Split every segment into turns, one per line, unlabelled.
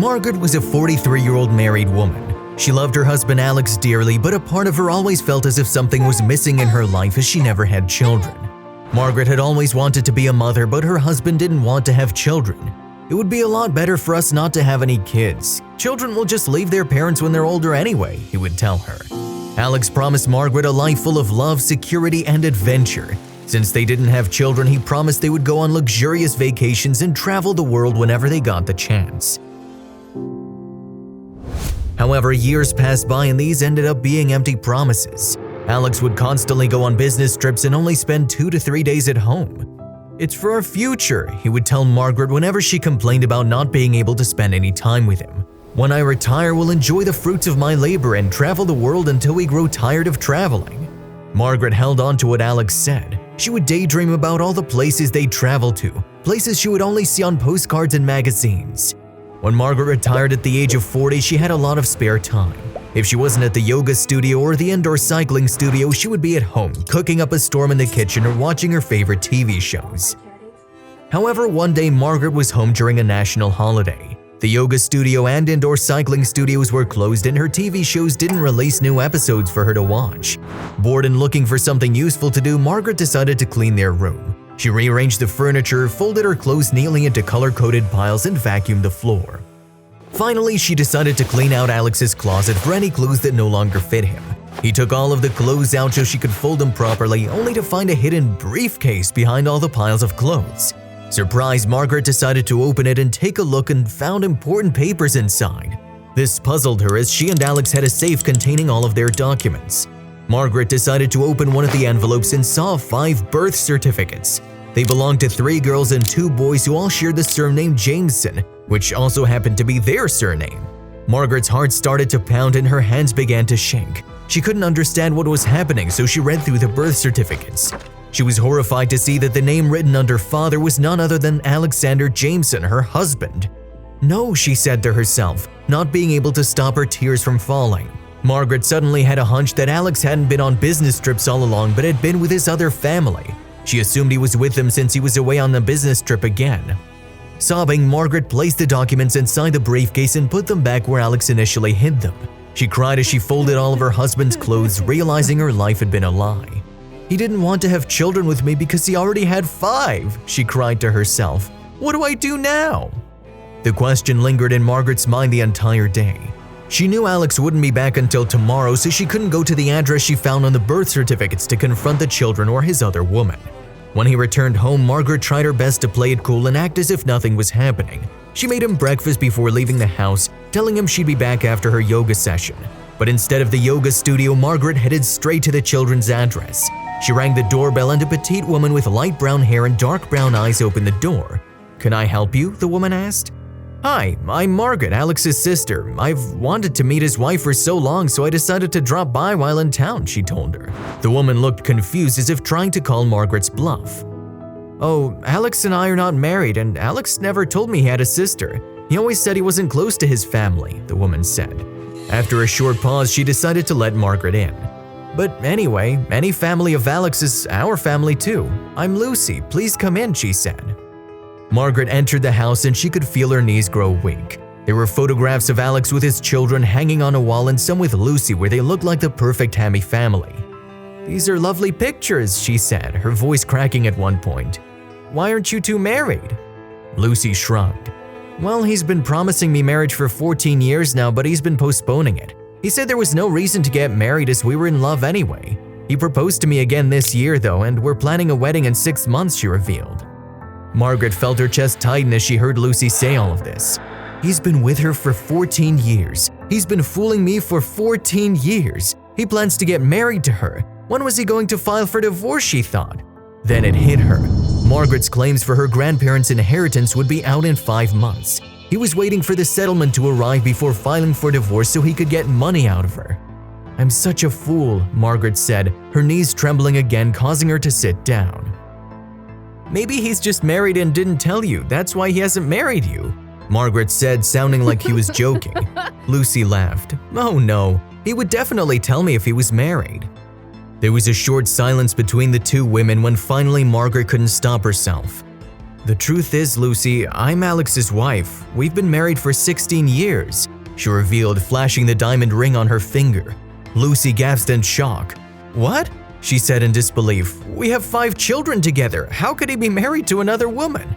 Margaret was a 43-year-old married woman. She loved her husband Alex dearly, but a part of her always felt as if something was missing in her life as she never had children. Margaret had always wanted to be a mother, but her husband didn't want to have children. "It would be a lot better for us not to have any kids. Children will just leave their parents when they're older anyway," he would tell her. Alex promised Margaret a life full of love, security, and adventure. Since they didn't have children, he promised they would go on luxurious vacations and travel the world whenever they got the chance. However, years passed by and these ended up being empty promises. Alex would constantly go on business trips and only spend 2 to 3 days at home. "It's for our future," he would tell Margaret whenever she complained about not being able to spend any time with him. "When I retire, we'll enjoy the fruits of my labor and travel the world until we grow tired of traveling." Margaret held on to what Alex said. She would daydream about all the places they'd travel to, places she would only see on postcards and magazines. When Margaret retired at the age of 40, she had a lot of spare time. If she wasn't at the yoga studio or the indoor cycling studio, she would be at home, cooking up a storm in the kitchen or watching her favorite TV shows. However, one day Margaret was home during a national holiday. The yoga studio and indoor cycling studios were closed and her TV shows didn't release new episodes for her to watch. Bored and looking for something useful to do, Margaret decided to clean their room. She rearranged the furniture, folded her clothes neatly into color-coded piles, and vacuumed the floor. Finally, she decided to clean out Alex's closet for any clothes that no longer fit him. He took all of the clothes out so she could fold them properly, only to find a hidden briefcase behind all the piles of clothes. Surprised, Margaret decided to open it and take a look and found important papers inside. This puzzled her as she and Alex had a safe containing all of their documents. Margaret decided to open one of the envelopes and saw 5 birth certificates. They belonged to 3 girls and 2 boys who all shared the surname Jameson, which also happened to be their surname. Margaret's heart started to pound and her hands began to shake. She couldn't understand what was happening, so she read through the birth certificates. She was horrified to see that the name written under father was none other than Alexander Jameson, her husband. "No," she said to herself, not being able to stop her tears from falling. Margaret suddenly had a hunch that Alex hadn't been on business trips all along but had been with his other family. She assumed he was with them since he was away on the business trip again. Sobbing, Margaret placed the documents inside the briefcase and put them back where Alex initially hid them. She cried as she folded all of her husband's clothes, realizing her life had been a lie. "He didn't want to have children with me because he already had 5, she cried to herself. "What do I do now?" The question lingered in Margaret's mind the entire day. She knew Alex wouldn't be back until tomorrow, so she couldn't go to the address she found on the birth certificates to confront the children or his other woman. When he returned home, Margaret tried her best to play it cool and act as if nothing was happening. She made him breakfast before leaving the house, telling him she'd be back after her yoga session. But instead of the yoga studio, Margaret headed straight to the children's address. She rang the doorbell and a petite woman with light brown hair and dark brown eyes opened the door. "Can I help you?" the woman asked. "Hi, I'm Margaret, Alex's sister. I've wanted to meet his wife for so long, so I decided to drop by while in town," she told her. The woman looked confused as if trying to call Margaret's bluff. "Oh, Alex and I are not married, and Alex never told me he had a sister. He always said he wasn't close to his family," the woman said. After a short pause, she decided to let Margaret in. "But anyway, any family of Alex is our family too. I'm Lucy, please come in," she said. Margaret entered the house and she could feel her knees grow weak. There were photographs of Alex with his children hanging on a wall and some with Lucy where they looked like the perfect happy family. "These are lovely pictures," she said, her voice cracking at one point. "Why aren't you two married?" Lucy shrugged. "Well, he's been promising me marriage for 14 years now, but he's been postponing it. He said there was no reason to get married as we were in love anyway. He proposed to me again this year though, and we're planning a wedding in 6 months," she revealed. Margaret felt her chest tighten as she heard Lucy say all of this. "He's been with her for 14 years. He's been fooling me for 14 years. He plans to get married to her. When was he going to file for divorce?" she thought. Then it hit her. Margaret's claims for her grandparents' inheritance would be out in 5 months. He was waiting for the settlement to arrive before filing for divorce so he could get money out of her. "I'm such a fool," Margaret said, her knees trembling again, causing her to sit down. "Maybe he's just married and didn't tell you, that's why he hasn't married you," Margaret said, sounding like he was joking. Lucy laughed. "Oh no, he would definitely tell me if he was married." There was a short silence between the two women when finally Margaret couldn't stop herself. "The truth is, Lucy, I'm Alex's wife. We've been married for 16 years, she revealed, flashing the diamond ring on her finger. Lucy gasped in shock. "What?" she said in disbelief. "We have 5 children together. How could he be married to another woman?"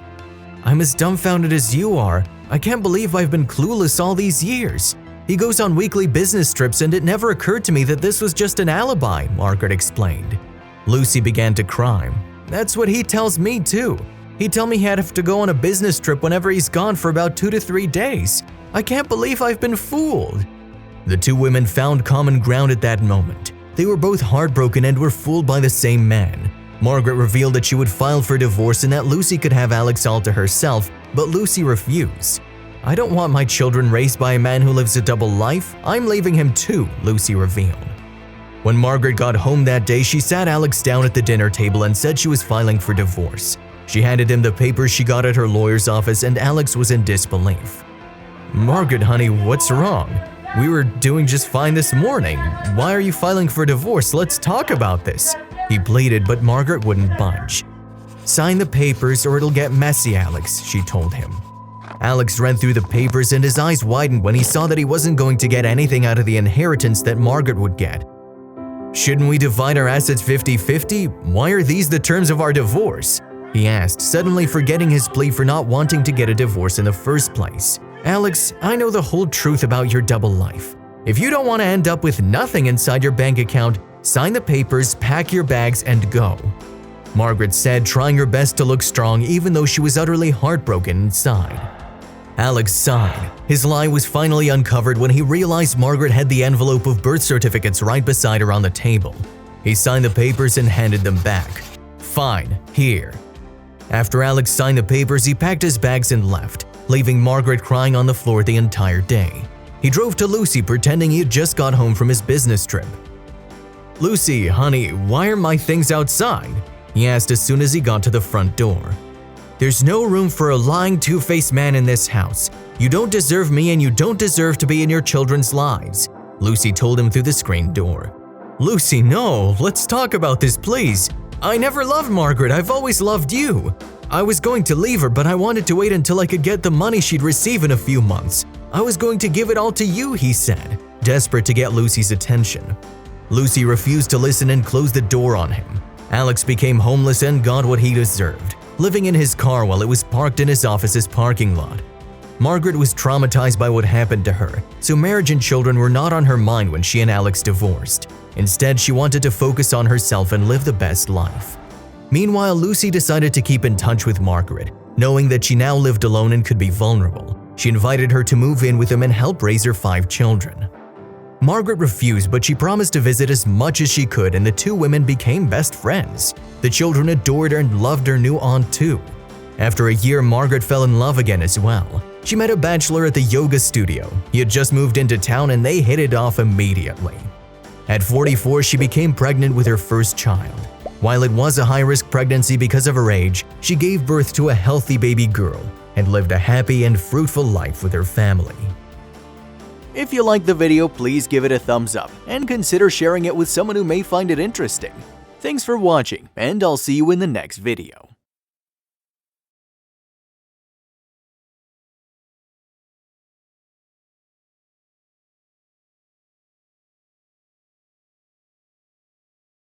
"I'm as dumbfounded as you are. I can't believe I've been clueless all these years. He goes on weekly business trips and it never occurred to me that this was just an alibi," Margaret explained. Lucy began to cry. "That's what he tells me too. He'd tell me he'd have to go on a business trip whenever he's gone for about 2 to 3 days. I can't believe I've been fooled." The two women found common ground at that moment. They were both heartbroken and were fooled by the same man. Margaret revealed that she would file for divorce and that Lucy could have Alex all to herself, but Lucy refused. "I don't want my children raised by a man who lives a double life. I'm leaving him too," Lucy revealed. When Margaret got home that day, she sat Alex down at the dinner table and said she was filing for divorce. She handed him the papers she got at her lawyer's office and Alex was in disbelief. "Margaret, honey, what's wrong? We were doing just fine this morning. Why are you filing for divorce? Let's talk about this," he pleaded, but Margaret wouldn't budge. "Sign the papers or it'll get messy, Alex," she told him. Alex read through the papers and his eyes widened when he saw that he wasn't going to get anything out of the inheritance that Margaret would get. "Shouldn't we divide our assets 50-50? Why are these the terms of our divorce?" he asked, suddenly forgetting his plea for not wanting to get a divorce in the first place. "Alex, I know the whole truth about your double life. If you don't want to end up with nothing inside your bank account, sign the papers, pack your bags, and go," Margaret said, trying her best to look strong even though she was utterly heartbroken inside. Alex sighed. His lie was finally uncovered when he realized Margaret had the envelope of birth certificates right beside her on the table. He signed the papers and handed them back. "Fine, here." After Alex signed the papers, he packed his bags and left, leaving Margaret crying on the floor the entire day. He drove to Lucy pretending he had just got home from his business trip. "Lucy, honey, why are my things outside?" he asked as soon as he got to the front door. "There's no room for a lying, two-faced man in this house. You don't deserve me and you don't deserve to be in your children's lives," Lucy told him through the screen door. "Lucy, no, let's talk about this, please. I never loved Margaret, I've always loved you. I was going to leave her, but I wanted to wait until I could get the money she'd receive in a few months. I was going to give it all to you," he said, desperate to get Lucy's attention. Lucy refused to listen and closed the door on him. Alex became homeless and got what he deserved, living in his car while it was parked in his office's parking lot. Margaret was traumatized by what happened to her, so marriage and children were not on her mind when she and Alex divorced. Instead, she wanted to focus on herself and live the best life. Meanwhile, Lucy decided to keep in touch with Margaret, knowing that she now lived alone and could be vulnerable. She invited her to move in with him and help raise her 5 children. Margaret refused, but she promised to visit as much as she could, and the two women became best friends. The children adored her and loved her new aunt too. After a year, Margaret fell in love again as well. She met a bachelor at the yoga studio. He had just moved into town and they hit it off immediately. At 44, she became pregnant with her first child. While it was a high-risk pregnancy because of her age, she gave birth to a healthy baby girl and lived a happy and fruitful life with her family. If you liked the video, please give it a thumbs up and consider sharing it with someone who may find it interesting. Thanks for watching, and I'll see you in the next video.